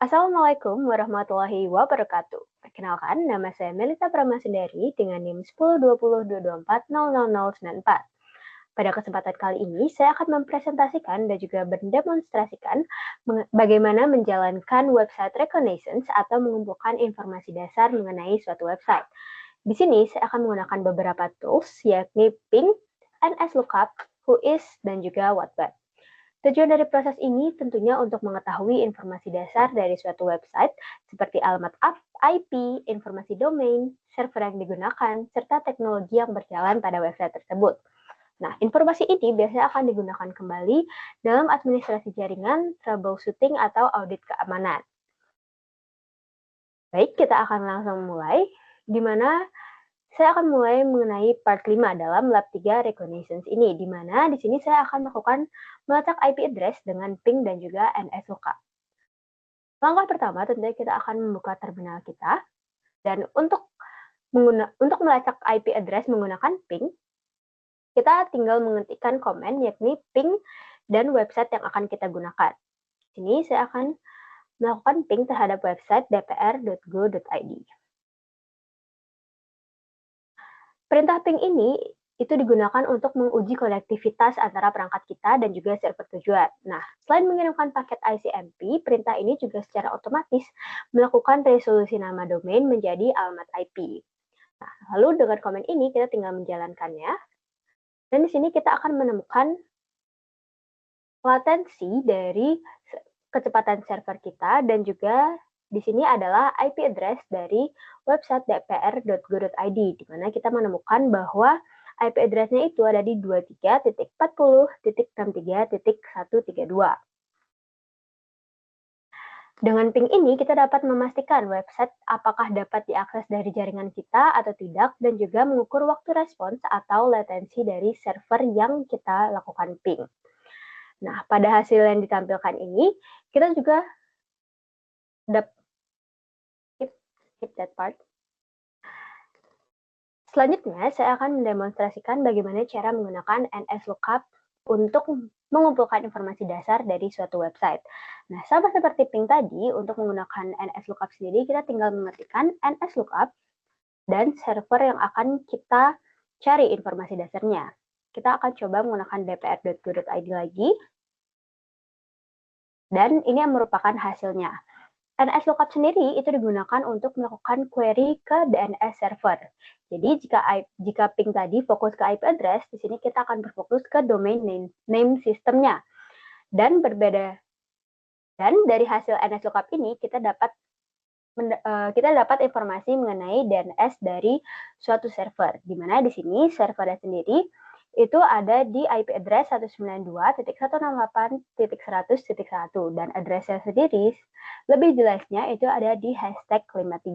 Assalamualaikum warahmatullahi wabarakatuh. Perkenalkan, nama saya Melita Pramasundari dengan NIM 102022400094. Pada kesempatan kali ini, saya akan mempresentasikan dan juga mendemonstrasikan bagaimana menjalankan website reconnaissance atau mengumpulkan informasi dasar mengenai suatu website. Di sini, saya akan menggunakan beberapa tools, yakni Ping, NSLOOKUP, Whois, dan juga WhatWeb. Tujuan dari proses ini tentunya untuk mengetahui informasi dasar dari suatu website seperti alamat IP, informasi domain, server yang digunakan, serta teknologi yang berjalan pada website tersebut. Nah, informasi ini biasanya akan digunakan kembali dalam administrasi jaringan, troubleshooting, atau audit keamanan. Baik, kita akan langsung mulai, di mana saya akan mulai mengenai part 5 dalam lab 3 reconnaissance ini, di mana di sini saya akan melakukan melacak IP address dengan ping dan juga NSLOOKUP. Langkah pertama tentunya kita akan membuka terminal kita, dan untuk melacak IP address menggunakan ping, kita tinggal mengetikkan komen yakni ping dan website yang akan kita gunakan. Di sini saya akan melakukan ping terhadap website dpr.go.id. Perintah ping ini itu digunakan untuk menguji konektivitas antara perangkat kita dan juga server tujuan. Nah, selain mengirimkan paket ICMP, perintah ini juga secara otomatis melakukan resolusi nama domain menjadi alamat IP. Nah, lalu dengan komen ini kita tinggal menjalankannya. Dan di sini kita akan menemukan latensi dari kecepatan server kita dan juga di sini adalah IP address dari website dpr.go.id, di mana kita menemukan bahwa IP address-nya itu ada di 23.40.63.132. Dengan ping ini, kita dapat memastikan website apakah dapat diakses dari jaringan kita atau tidak, dan juga mengukur waktu respons atau latensi dari server yang kita lakukan ping. Nah, pada hasil yang ditampilkan ini, kita juga skip that part. Selanjutnya, saya akan mendemonstrasikan bagaimana cara menggunakan NSLOOKUP untuk mengumpulkan informasi dasar dari suatu website. Nah, sama seperti ping tadi, untuk menggunakan NSLOOKUP sendiri, kita tinggal mengetikkan NSLOOKUP dan server yang akan kita cari informasi dasarnya. Kita akan coba menggunakan dpr.go.id lagi, dan ini yang merupakan hasilnya. NSLOOKUP sendiri itu digunakan untuk melakukan query ke DNS server. Jadi jika ping tadi fokus ke IP address, di sini kita akan berfokus ke domain name sistemnya. Dan dari hasil NSLOOKUP ini kita dapat informasi mengenai DNS dari suatu server, di mana di sini servernya sendiri itu ada di IP address 192.168.100.1 dan addressnya sendiri lebih jelasnya itu ada di hashtag 53.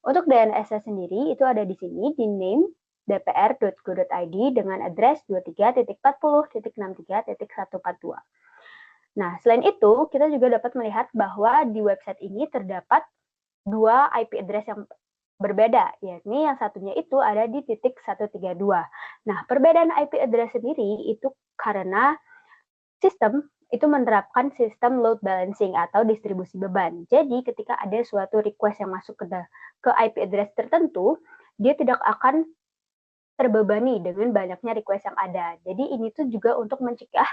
Untuk DNS-nya sendiri itu ada di sini di name dpr.go.id dengan address 23.40.63.142. Nah, selain itu, kita juga dapat melihat bahwa di website ini terdapat dua IP address yang berbeda, yakni yang satunya itu ada di titik 132. Nah, perbedaan IP address sendiri itu karena sistem itu menerapkan sistem load balancing atau distribusi beban. Jadi, ketika ada suatu request yang masuk ke IP address tertentu, dia tidak akan terbebani dengan banyaknya request yang ada. Jadi, ini tuh juga untuk mencegah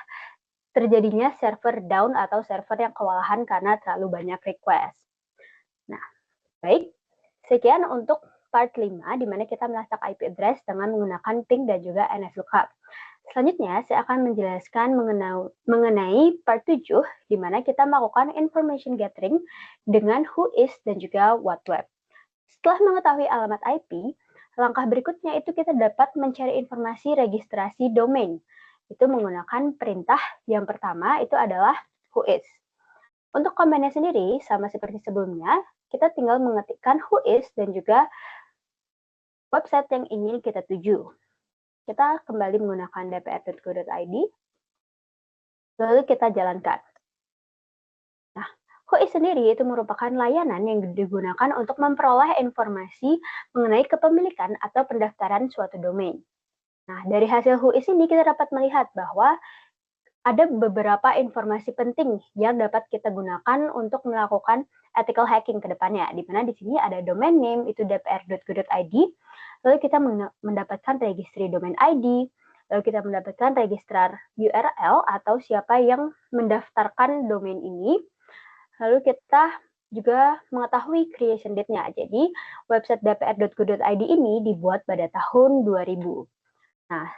terjadinya server down atau server yang kewalahan karena terlalu banyak request. Nah, baik. Sekian untuk part 5, di mana kita melacak IP address dengan menggunakan ping dan juga NSLOOKUP. Selanjutnya, saya akan menjelaskan mengenai part 7, di mana kita melakukan information gathering dengan Whois dan juga WhatWeb. Setelah mengetahui alamat IP, langkah berikutnya itu kita dapat mencari informasi registrasi domain. Itu menggunakan perintah yang pertama itu adalah Whois. Untuk komennya sendiri, sama seperti sebelumnya, kita tinggal mengetikkan Whois dan juga website yang ingin kita tuju. Kita kembali menggunakan dpr.go.id, lalu kita jalankan. Nah, Whois sendiri itu merupakan layanan yang digunakan untuk memperoleh informasi mengenai kepemilikan atau pendaftaran suatu domain. Nah, dari hasil Whois ini kita dapat melihat bahwa ada beberapa informasi penting yang dapat kita gunakan untuk melakukan ethical hacking ke depannya, di mana di sini ada domain name itu dpr.go.id, lalu kita mendapatkan registry domain ID, lalu kita mendapatkan registrar URL atau siapa yang mendaftarkan domain ini, lalu kita juga mengetahui creation date-nya. Jadi, website dpr.go.id ini dibuat pada tahun 2000. Nah,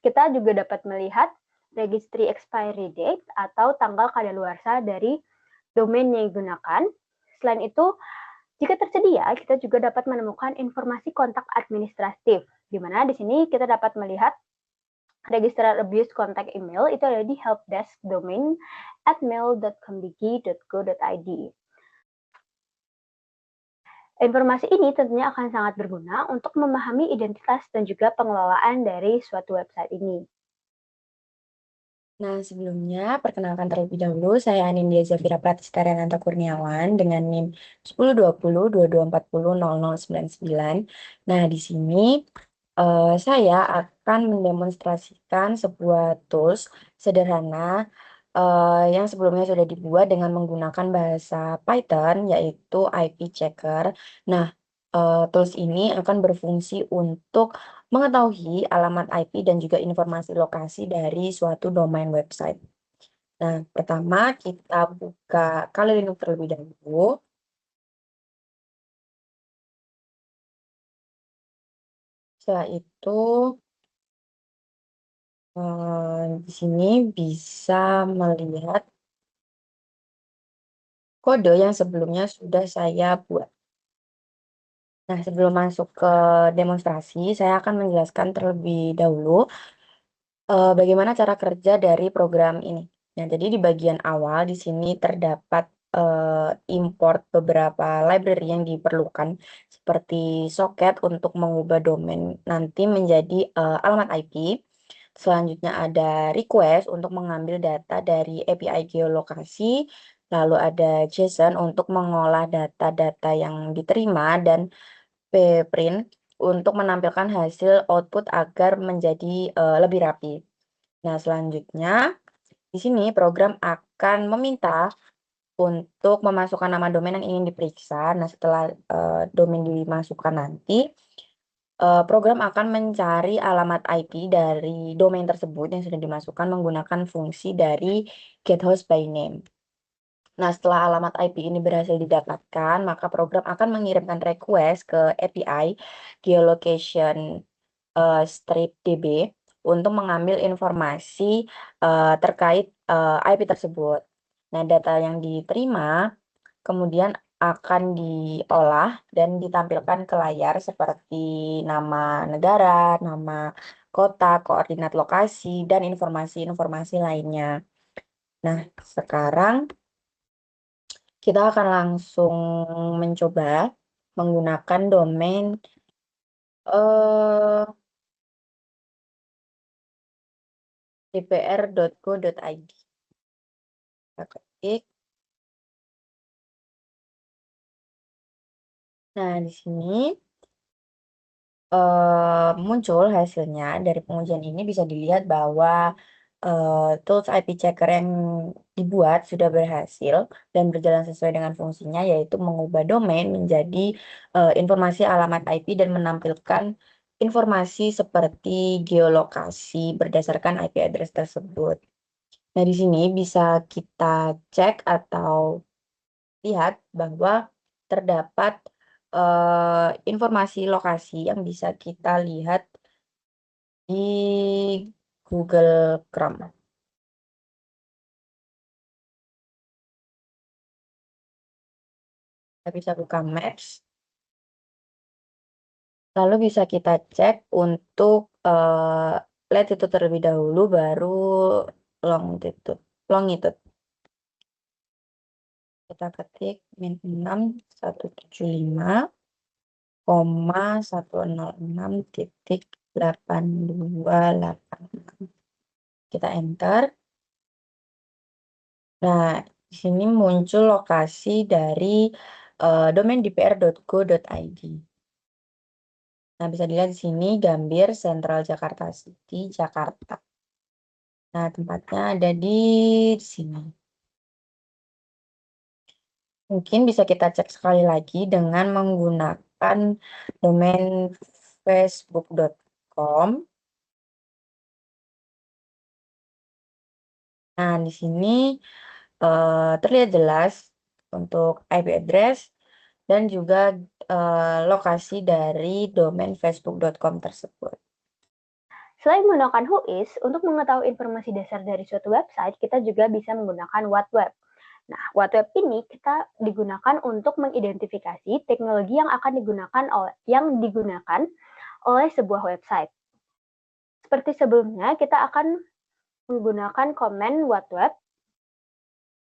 kita juga dapat melihat registry expiry date atau tanggal kadaluarsa dari domain yang digunakan. Selain itu, jika tersedia, kita juga dapat menemukan informasi kontak administratif, di mana di sini kita dapat melihat registrar abuse contact email itu ada di helpdesk domain at mail.kemdigi.go.id. Informasi ini tentunya akan sangat berguna untuk memahami identitas dan juga pengelolaan dari suatu website ini. Nah, sebelumnya perkenalkan terlebih dahulu, saya Anindya Zafira Pratistariananta Kurniawan dengan NIM 102022400099. Nah, di sini saya akan mendemonstrasikan sebuah tools sederhana yang sebelumnya sudah dibuat dengan menggunakan bahasa Python, yaitu IP Checker. Nah, tools ini akan berfungsi untuk mengetahui alamat IP dan juga informasi lokasi dari suatu domain website. Nah, pertama kita buka Kali Linux terlebih dahulu. Setelah itu, di sini bisa melihat kode yang sebelumnya sudah saya buat. Nah, sebelum masuk ke demonstrasi, saya akan menjelaskan terlebih dahulu bagaimana cara kerja dari program ini. Nah, jadi di bagian awal di sini terdapat import beberapa library yang diperlukan seperti socket untuk mengubah domain nanti menjadi alamat IP. Selanjutnya ada request untuk mengambil data dari API geolokasi, lalu ada JSON untuk mengolah data-data yang diterima dan pprint untuk menampilkan hasil output agar menjadi lebih rapi. Nah, selanjutnya di sini program akan meminta untuk memasukkan nama domain yang ingin diperiksa. Nah, setelah domain dimasukkan nanti, program akan mencari alamat IP dari domain tersebut yang sudah dimasukkan menggunakan fungsi dari getHost by name. Nah, setelah alamat IP ini berhasil didapatkan, maka program akan mengirimkan request ke API geolocation strip DB untuk mengambil informasi terkait IP tersebut. Nah, data yang diterima kemudian akan diolah dan ditampilkan ke layar seperti nama negara, nama kota, koordinat lokasi, dan informasi-informasi lainnya. Nah, sekarang kita akan langsung mencoba menggunakan domain dpr.go.id. Kita ketik. Nah, di sini muncul hasilnya dari pengujian ini bisa dilihat bahwa tools IP checker yang dibuat sudah berhasil dan berjalan sesuai dengan fungsinya, yaitu mengubah domain menjadi informasi alamat IP dan menampilkan informasi seperti geolokasi berdasarkan IP address tersebut. Nah, di sini bisa kita cek atau lihat bahwa terdapat informasi lokasi yang bisa kita lihat di Google Chrome. Kita bisa buka Maps, lalu bisa kita cek untuk latitude terlebih dahulu, baru longitude. Longitude. Kita ketik -175,106.828. Kita enter. Nah, di sini muncul lokasi dari domain dpr.go.id. Nah, bisa dilihat di sini Gambir, Central Jakarta City, Jakarta. Nah, tempatnya ada di sini. Mungkin bisa kita cek sekali lagi dengan menggunakan domain facebook.com. Nah, di sini terlihat jelas untuk IP address dan juga lokasi dari domain facebook.com tersebut. Selain menggunakan Whois, untuk mengetahui informasi dasar dari suatu website, kita juga bisa menggunakan What Web. Nah, What Web ini kita digunakan untuk mengidentifikasi teknologi yang digunakan oleh sebuah website. Seperti sebelumnya, kita akan menggunakan komen What Web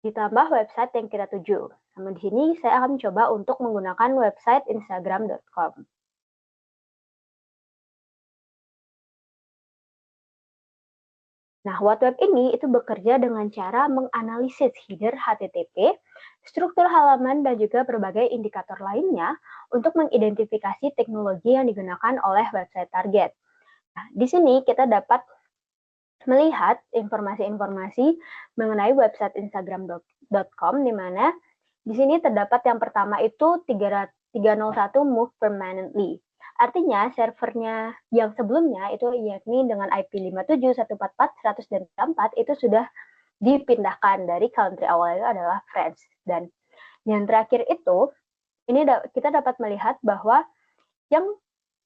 ditambah website yang kita tuju. Namun di sini saya akan mencoba untuk menggunakan website instagram.com. Nah, What Web ini itu bekerja dengan cara menganalisis header HTTP, struktur halaman, dan juga berbagai indikator lainnya untuk mengidentifikasi teknologi yang digunakan oleh website target. Nah, di sini kita dapat melihat informasi-informasi mengenai website instagram.com, di mana di sini terdapat yang pertama itu 301 move permanently. Artinya servernya yang sebelumnya itu yakni dengan IP 57.144.100.4 itu sudah dipindahkan dari country awalnya adalah France. Dan yang terakhir itu ini kita dapat melihat bahwa yang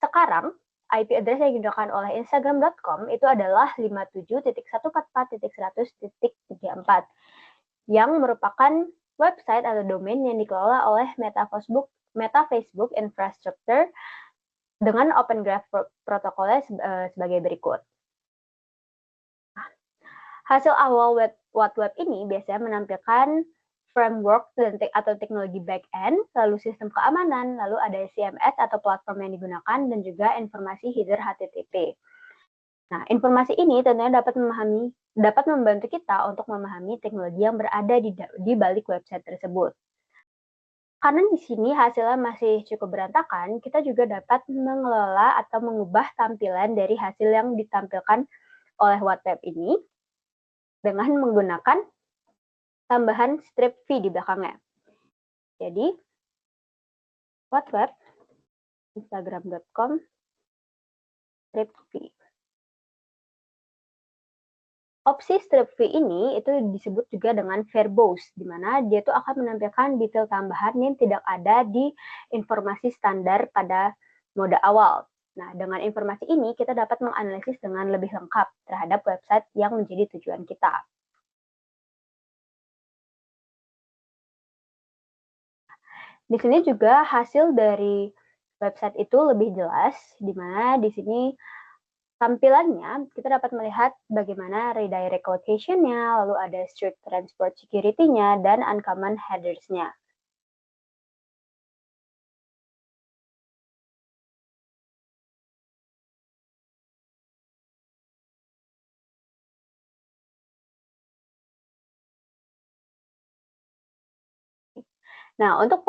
sekarang IP address yang digunakan oleh instagram.com itu adalah 57.144.100.34 yang merupakan website atau domain yang dikelola oleh Meta Facebook Infrastructure dengan Open Graph protokolnya sebagai berikut. Hasil awal What Web ini biasanya menampilkan framework atau teknologi back-end, lalu sistem keamanan, lalu ada CMS atau platform yang digunakan, dan juga informasi header HTTP. Nah, informasi ini tentunya dapat membantu kita untuk memahami teknologi yang berada di balik website tersebut. Karena di sini hasilnya masih cukup berantakan, kita juga dapat mengelola atau mengubah tampilan dari hasil yang ditampilkan oleh What Web ini dengan menggunakan tambahan strip V di belakangnya. Jadi, What Web, instagram.com, strip V. Opsi strip V ini itu disebut juga dengan verbose, di mana dia itu akan menampilkan detail tambahan yang tidak ada di informasi standar pada mode awal. Nah, dengan informasi ini kita dapat menganalisis dengan lebih lengkap terhadap website yang menjadi tujuan kita. Di sini juga hasil dari website itu lebih jelas, di mana di sini tampilannya kita dapat melihat bagaimana redirect location-nya, lalu ada strict transport security-nya, dan uncommon headers-nya. Nah, untuk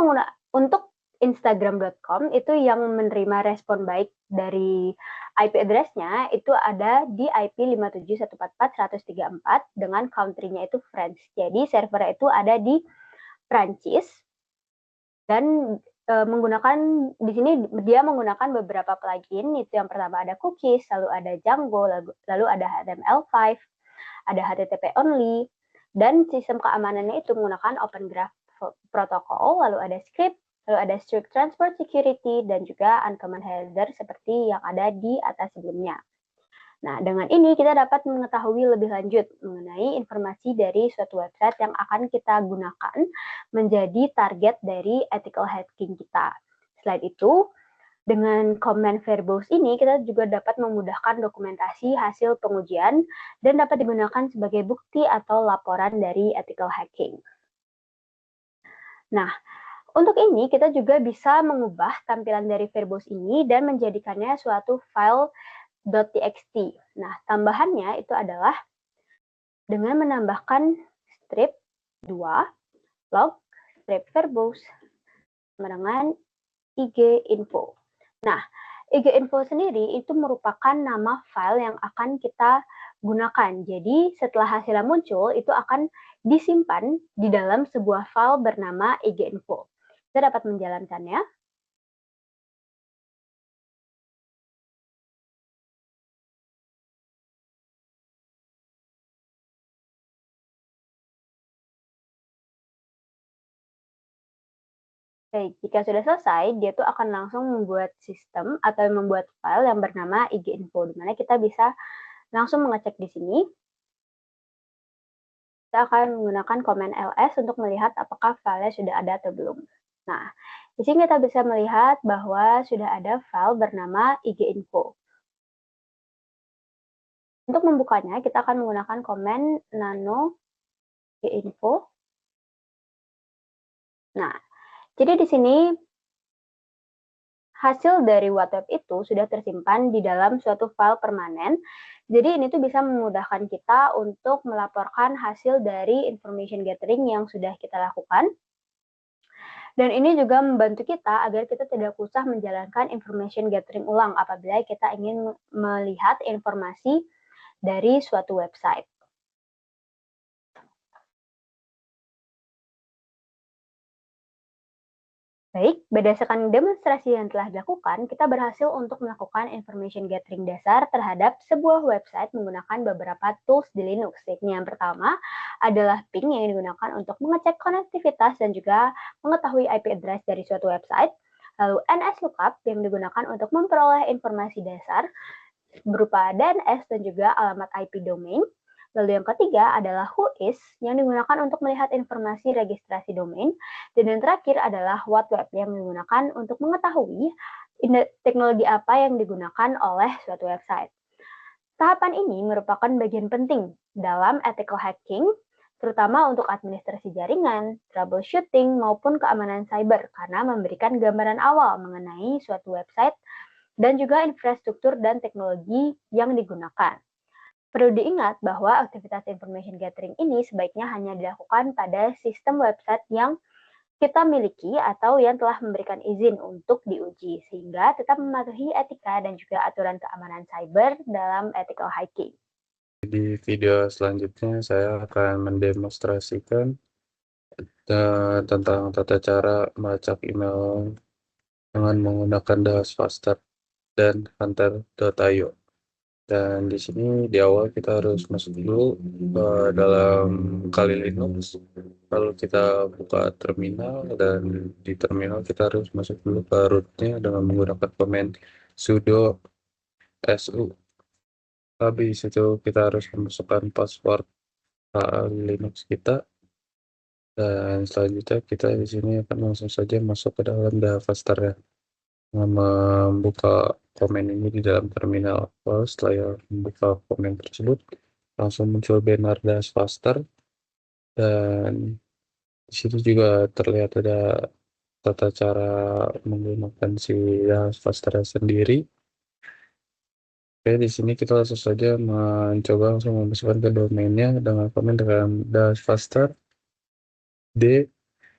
Instagram.com itu yang menerima respon baik dari IP address-nya itu ada di IP 57.144.100.34 dengan country-nya itu France. Jadi servernya itu ada di Prancis dan menggunakan di sini dia menggunakan beberapa plugin. Itu yang pertama ada cookies, lalu ada Django, lalu ada HTML5, ada HTTP only, dan sistem keamanannya itu menggunakan Open Graph protokol, lalu ada script, lalu ada strict transport security, dan juga uncommon header seperti yang ada di atas sebelumnya. Nah, dengan ini kita dapat mengetahui lebih lanjut mengenai informasi dari suatu website yang akan kita gunakan menjadi target dari ethical hacking kita. Selain itu, dengan command verbose ini, kita juga dapat memudahkan dokumentasi hasil pengujian dan dapat digunakan sebagai bukti atau laporan dari ethical hacking. Nah, untuk ini kita juga bisa mengubah tampilan dari verbose ini dan menjadikannya suatu file .txt. Nah, tambahannya itu adalah dengan menambahkan strip 2 log strip verbose sama dengan IG info. Nah, IG info sendiri itu merupakan nama file yang akan kita gunakan. Jadi setelah hasilnya muncul, itu akan disimpan di dalam sebuah file bernama IGInfo. Kita dapat menjalankannya. Baik, jika sudah selesai, dia tuh akan langsung membuat sistem atau membuat file yang bernama IGInfo, di mana kita bisa langsung mengecek di sini. Kita akan menggunakan komen ls untuk melihat apakah filenya sudah ada atau belum. Nah, di sini kita bisa melihat bahwa sudah ada file bernama IGInfo. Untuk membukanya, kita akan menggunakan komen nano IGInfo. Nah, jadi di sini hasil dari WhatsApp itu sudah tersimpan di dalam suatu file permanen. Jadi ini tuh bisa memudahkan kita untuk melaporkan hasil dari information gathering yang sudah kita lakukan. Dan ini juga membantu kita agar kita tidak usah menjalankan information gathering ulang apabila kita ingin melihat informasi dari suatu website. Baik, berdasarkan demonstrasi yang telah dilakukan, kita berhasil untuk melakukan information gathering dasar terhadap sebuah website menggunakan beberapa tools di Linux. Yang pertama adalah ping yang digunakan untuk mengecek konektivitas dan juga mengetahui IP address dari suatu website. Lalu NSLOOKUP yang digunakan untuk memperoleh informasi dasar berupa DNS dan juga alamat IP domain. Lalu yang ketiga adalah whois yang digunakan untuk melihat informasi registrasi domain. Dan yang terakhir adalah whatweb yang digunakan untuk mengetahui teknologi apa yang digunakan oleh suatu website. Tahapan ini merupakan bagian penting dalam ethical hacking, terutama untuk administrasi jaringan, troubleshooting, maupun keamanan cyber karena memberikan gambaran awal mengenai suatu website dan juga infrastruktur dan teknologi yang digunakan. Perlu diingat bahwa aktivitas information gathering ini sebaiknya hanya dilakukan pada sistem website yang kita miliki atau yang telah memberikan izin untuk diuji, sehingga tetap mematuhi etika dan juga aturan keamanan cyber dalam ethical hacking. Di video selanjutnya saya akan mendemonstrasikan tentang tata cara melacak email dengan menggunakan Dashfaster dan Hunter.io. Dan di sini di awal kita harus masuk dulu dalam Kali Linux, lalu kita buka terminal, dan di terminal kita harus masuk dulu ke rootnya dengan menggunakan command sudo su. Habis itu kita harus memasukkan password Linux kita, dan selanjutnya kita di sini akan langsung saja masuk ke dalam Dashfaster ya, membuka komen ini di dalam terminal. Lalu setelah membuka komen tersebut, langsung muncul banner Dashfaster, dan di situ juga terlihat ada tata cara menggunakan si Dashfaster sendiri. Oke, di sini kita langsung saja mencoba langsung memasukkan ke domainnya dengan komen dengan Dashfaster d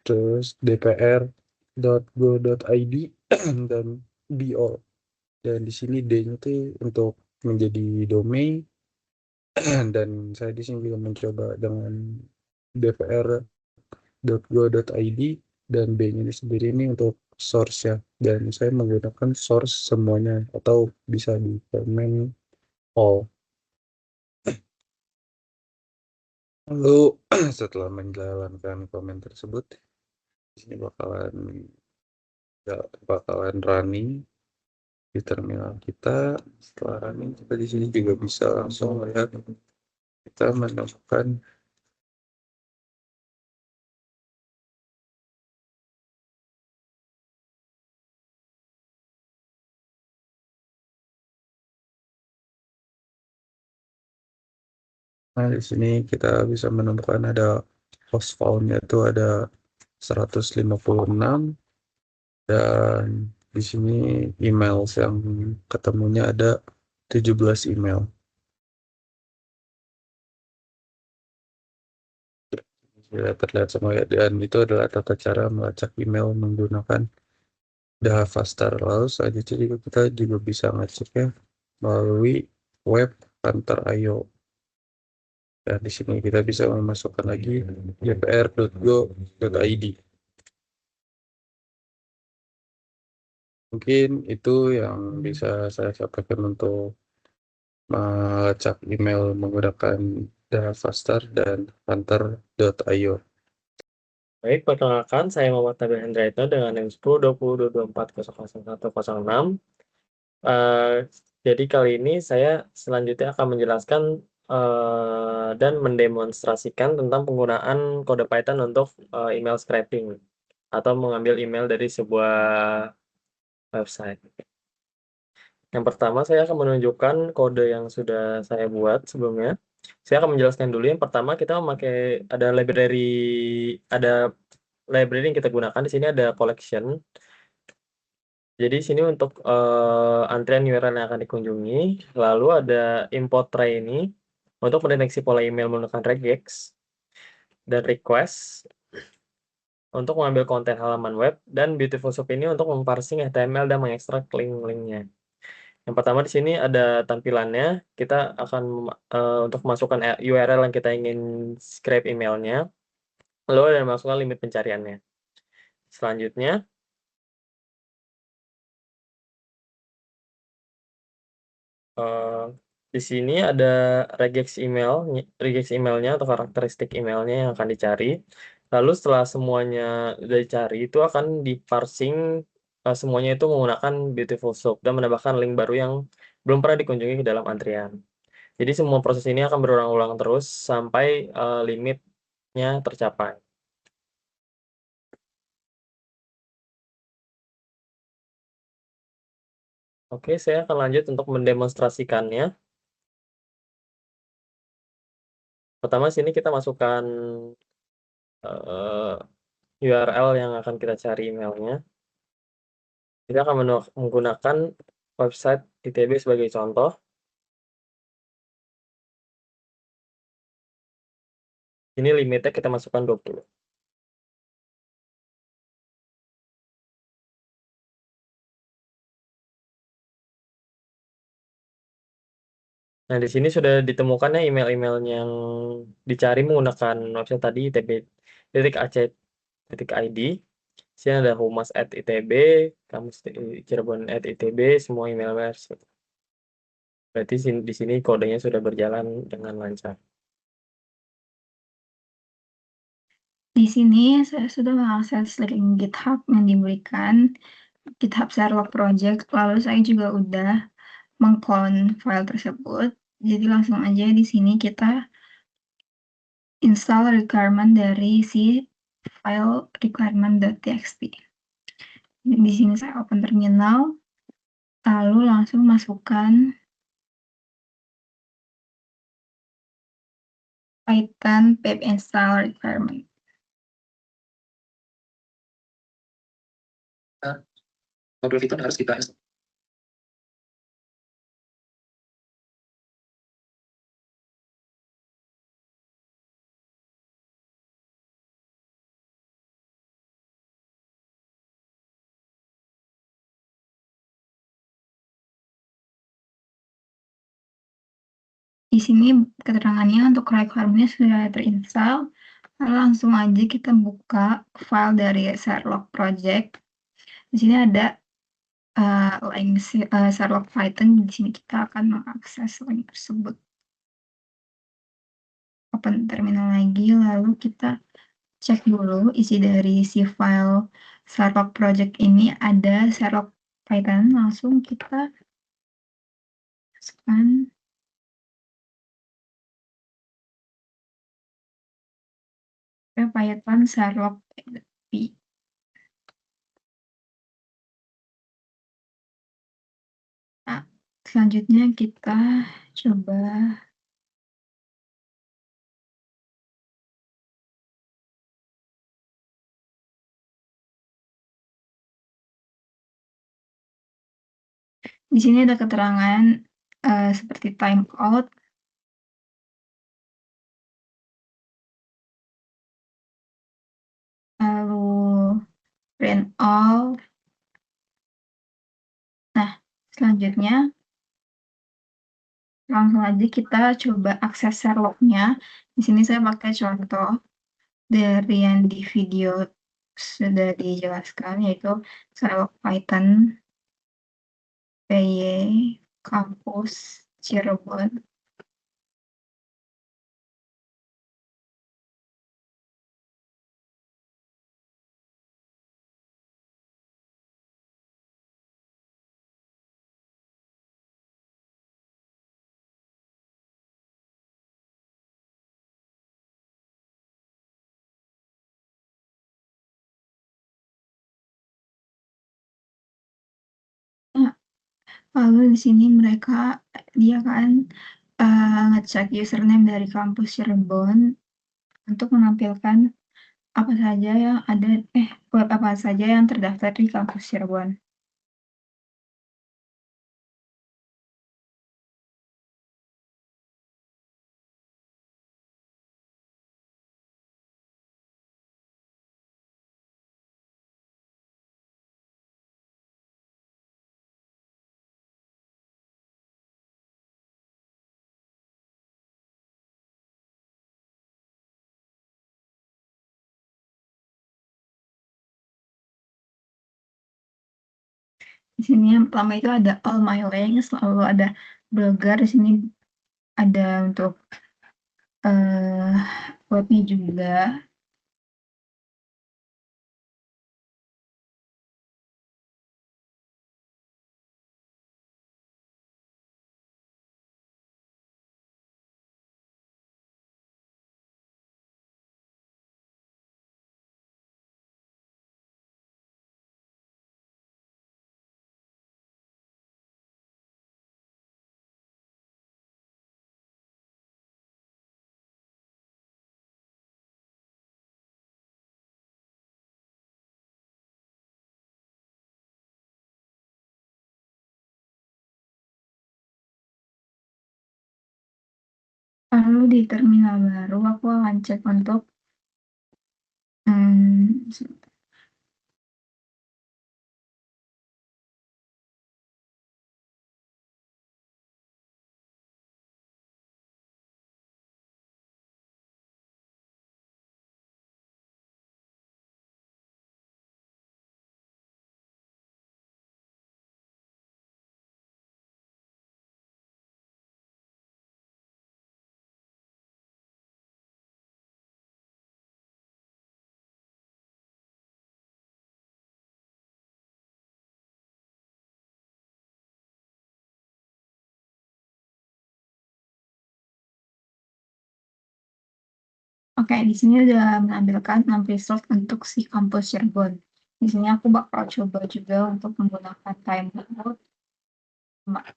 terus dpr.go.id dan bio. Dan di sini D-nya itu untuk menjadi domain, dan saya di sini juga mencoba dengan dpr.go.id, dan B-nya ini sendiri ini untuk source ya, dan saya menggunakan source semuanya atau bisa di komen all. Lalu setelah menjalankan komen tersebut, di sini bakalan running di terminal kita. Setelah running, kita di sini juga bisa langsung melihat kita menemukan Nah, di sini kita bisa menemukan ada host file-nya itu ada 156, dan di sini email yang ketemunya ada 17 email. Sudah terlihat semua ya, dan itu adalah tata cara melacak email menggunakan Dashfaster. Lalu selanjutnya juga kita juga bisa ngeceknya melalui web Hunter.io. Dan di sini kita bisa memasukkan lagi dpr.go.id. Mungkin itu yang bisa saya sampaikan untuk melacak email menggunakan Datafaster dan Hunter.io. Baik, perkenalkan saya Muhammad Nabil Hendrayto dengan NIM 10.20.24.001.06. Jadi kali ini saya selanjutnya akan menjelaskan dan mendemonstrasikan tentang penggunaan kode Python untuk email scraping atau mengambil email dari sebuah website. Yang pertama, saya akan menunjukkan kode yang sudah saya buat sebelumnya. Saya akan menjelaskan dulu. Yang pertama, kita memakai ada library yang kita gunakan. Di sini ada collection. Jadi sini untuk antrian URL yang akan dikunjungi. Lalu ada import tray ini untuk mendeteksi pola email menggunakan regex dan request untuk mengambil konten halaman web, dan Beautiful Soup ini untuk memparsing HTML dan mengekstrak link-linknya. Yang pertama di sini ada tampilannya. Kita akan untuk masukkan URL yang kita ingin scrape emailnya, lalu ada masukkan limit pencariannya. Selanjutnya, di sini ada regex emailnya atau karakteristik emailnya yang akan dicari. Lalu setelah semuanya sudah dicari, itu akan diparsing semuanya itu menggunakan Beautiful Soup dan menambahkan link baru yang belum pernah dikunjungi ke dalam antrian. Jadi semua proses ini akan berulang-ulang terus sampai limitnya tercapai. Oke, saya akan lanjut untuk mendemonstrasikannya. Pertama, sini kita masukkan URL yang akan kita cari emailnya. Kita akan menggunakan website ITB sebagai contoh. Ini limitnya kita masukkan 20. Nah, di sini sudah ditemukannya email-email yang dicari menggunakan website tadi itb.ac.id. Sini ada humas@itb, kamus Cirebon@itb, semua email berarti di sini kodenya sudah berjalan dengan lancar. Di sini saya sudah mengakses link GitHub yang diberikan, GitHub Sherlock Project, lalu saya juga udah mengclone file tersebut. Jadi langsung aja di sini kita install requirement dari si file requirement.txt. Di sini saya open terminal, lalu langsung masukkan Python pip install requirement. Modul fitur harus kita install. Di sini keterangannya untuk requirement sudah terinstall. Lalu langsung aja kita buka file dari Sherlock Project. Di sini ada link Sherlock Python. Di sini kita akan mengakses link tersebut. Open terminal lagi, lalu kita cek dulu isi dari si file Sherlock Project ini. Ada Sherlock Python, langsung kita masukkan. Python Sherlock P. Nah, selanjutnya kita coba di sini ada keterangan seperti timeout, lalu print all. Nah, selanjutnya Langsung aja kita coba akses Sherlock-nya. Di sini saya pakai contoh dari yang di video sudah dijelaskan, yaitu Sherlock Python PY Kampus Cirebon. Nah, lalu di sini dia kan ngecek username dari kampus Cirebon untuk menampilkan apa saja yang ada web apa saja yang terdaftar di kampus Cirebon. Di sini yang pertama itu ada all my links, lalu ada blogger, di sini ada untuk webnya juga. Lalu di terminal baru aku akan cek untuk Oke, di sini udah menampilkan 6 result untuk si kampus Cirebon. Di sini aku bakal coba juga untuk menggunakan time mode.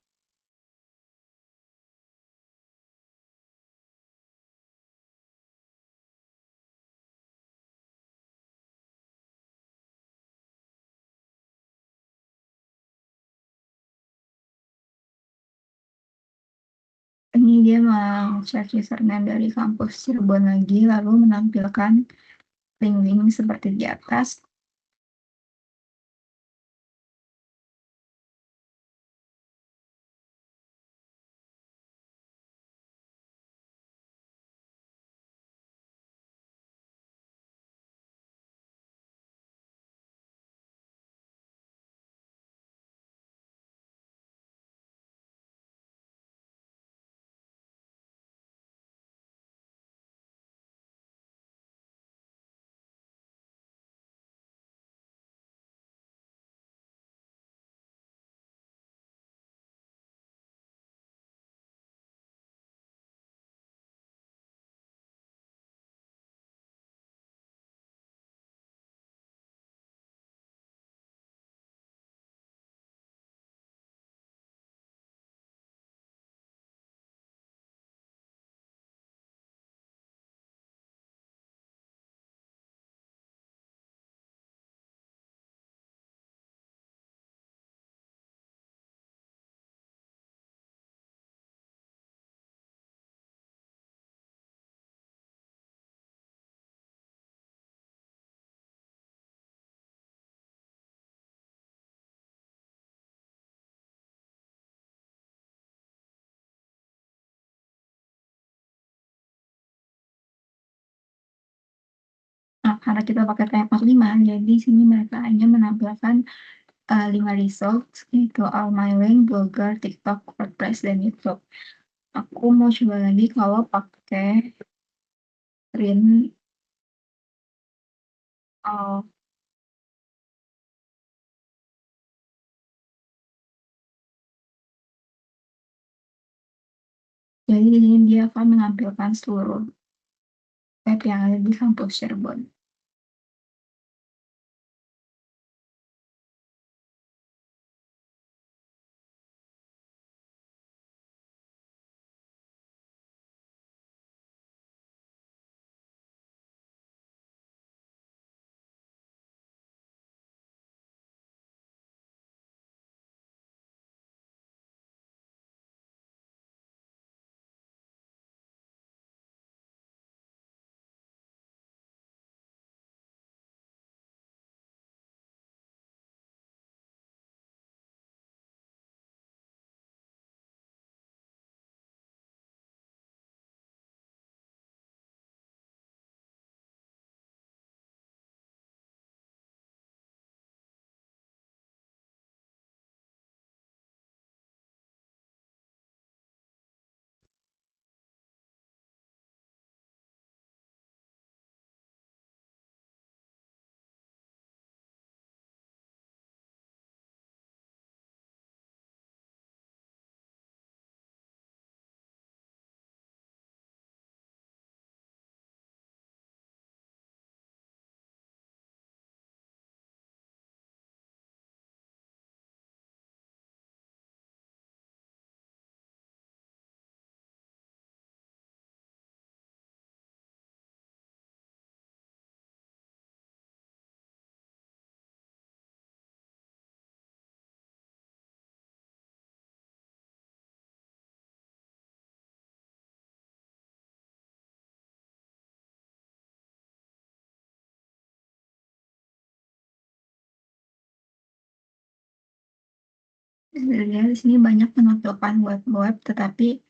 Ini dia mengecek username dari kampus Cirebon lagi, lalu menampilkan link-link seperti di atas. karena kita pakai framework 5, jadi sini mereka hanya menampilkan 5 results, yaitu All My Link, Blogger, TikTok, WordPress, dan YouTube. Aku mau coba lagi kalau pakai print jadi di sini dia akan menampilkan seluruh web yang ada di kampus Cirebon. Sebenarnya di sini banyak menampilkan web-web, tetapi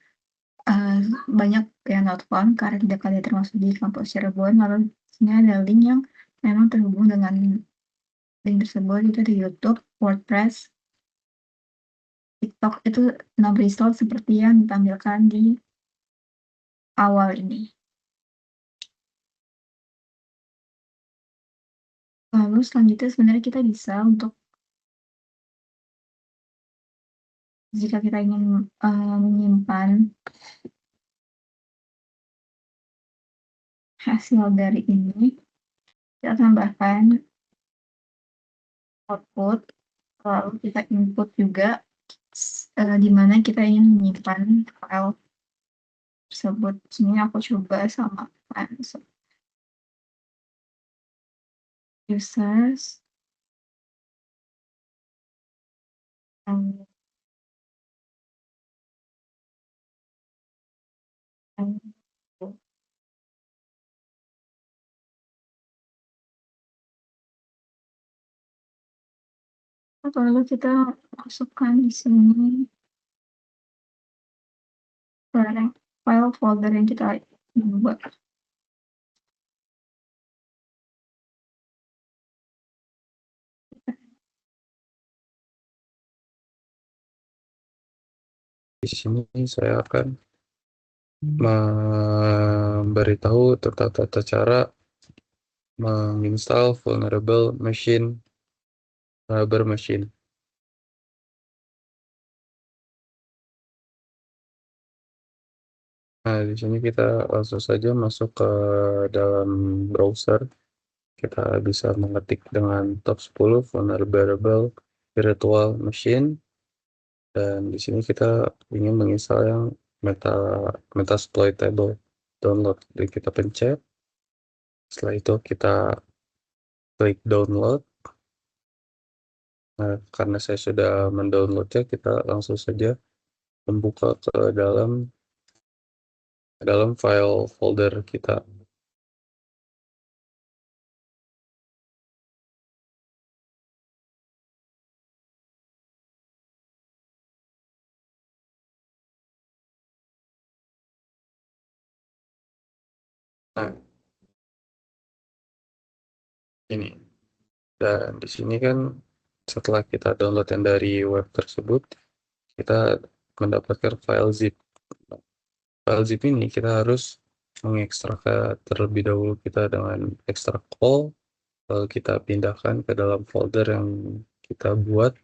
banyak yang not found karena tidak ada termasuk di kampus Cirebon. Lalu di sini ada link yang memang terhubung dengan link tersebut, itu di YouTube, WordPress, TikTok. Itu 6 result seperti yang ditampilkan di awal ini. Lalu selanjutnya sebenarnya kita bisa untuk jika kita ingin menyimpan hasil dari ini, kita tambahkan output, lalu kita input juga di mana kita ingin menyimpan file tersebut. Sini aku coba sama users lalu kita masukkan di sini file folder yang kita buat. Di sini saya akan memberitahu tentang tata cara menginstal vulnerable machine. Nah, di sini kita langsung saja masuk ke dalam browser. Kita bisa mengetik dengan top 10 vulnerable virtual machine. Dan di sini kita ingin menginstal yang metasploitable download. Jadi kita pencet. Setelah itu kita klik download. Nah, karena saya sudah mendownloadnya, kita langsung saja membuka ke dalam file folder kita. Nah, ini. Dan di sini kan setelah kita download yang dari web tersebut, kita mendapatkan file zip. File zip ini kita harus mengekstrak terlebih dahulu kita dengan ekstrak all, lalu kita pindahkan ke dalam folder yang kita buat,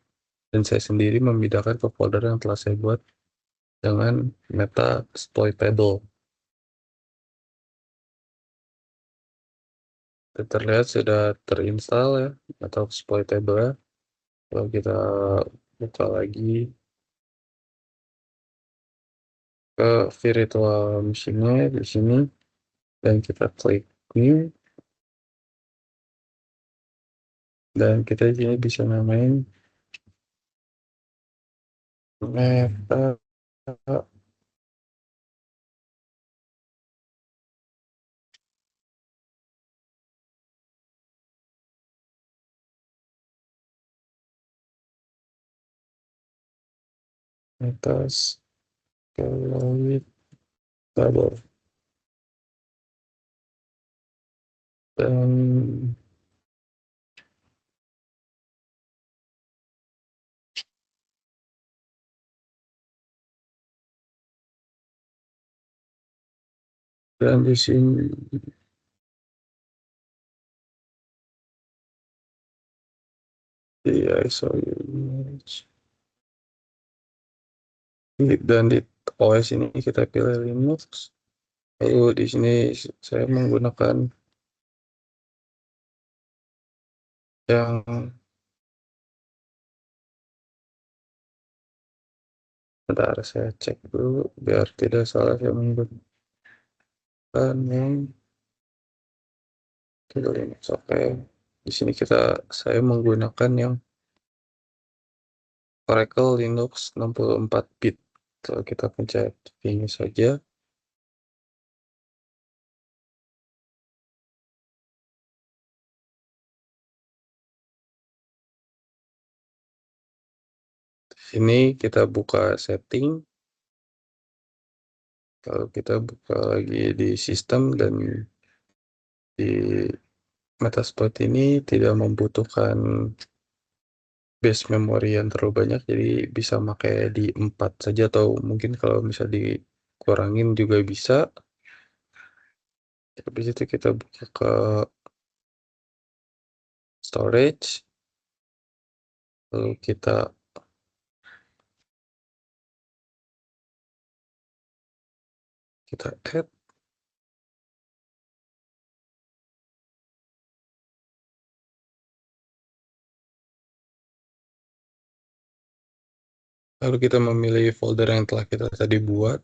dan saya sendiri memindahkan ke folder yang telah saya buat dengan Metasploitable. Terlihat sudah terinstall ya, atau exploitable. Kalau kita buka lagi ke virtual machine-nya di sini, dan kita klik new, dan kita di sini bisa namain meta Metasploitable. Dan di sini di ISO image, dan di OS ini kita pilih Linux. Lalu di sini saya menggunakan yang bentar, saya cek dulu biar tidak salah. Saya menggunakan yang Linux. Oke, di sini saya menggunakan yang Oracle Linux 64 bit. Kalau kita pencet ini saja, ini kita buka setting. Kalau kita buka lagi di sistem, dan di Metasploit ini tidak membutuhkan base memory yang terlalu banyak, jadi bisa pakai di 4 saja, atau mungkin kalau bisa dikurangin juga bisa. Habis itu kita buka ke storage, lalu kita add, lalu kita memilih folder yang telah kita tadi buat.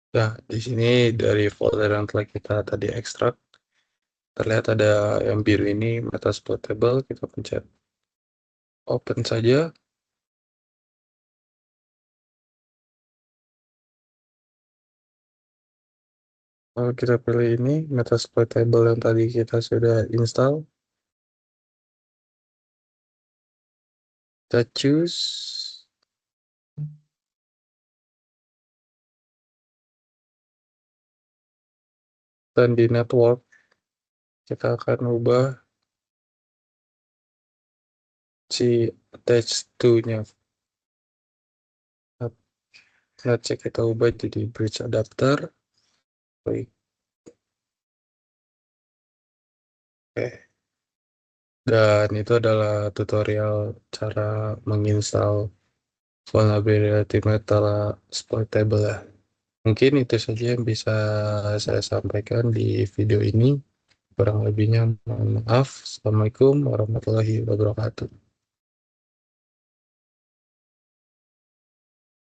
Nah, di sini dari folder yang telah kita tadi ekstrak, terlihat ada yang biru ini, Metasploitable. Kita pencet open saja. Lalu kita pilih ini, Metasploitable yang tadi kita sudah install. Kita choose. Dan di network, kita akan ubah si attach to-nya. Kita ubah jadi bridge adapter. Klik. Oke. Dan itu adalah tutorial cara menginstal vulnerability metal exploitable ya. Mungkin itu saja yang bisa saya sampaikan di video ini. Kurang lebihnya mohon maaf. Assalamualaikum warahmatullahi wabarakatuh.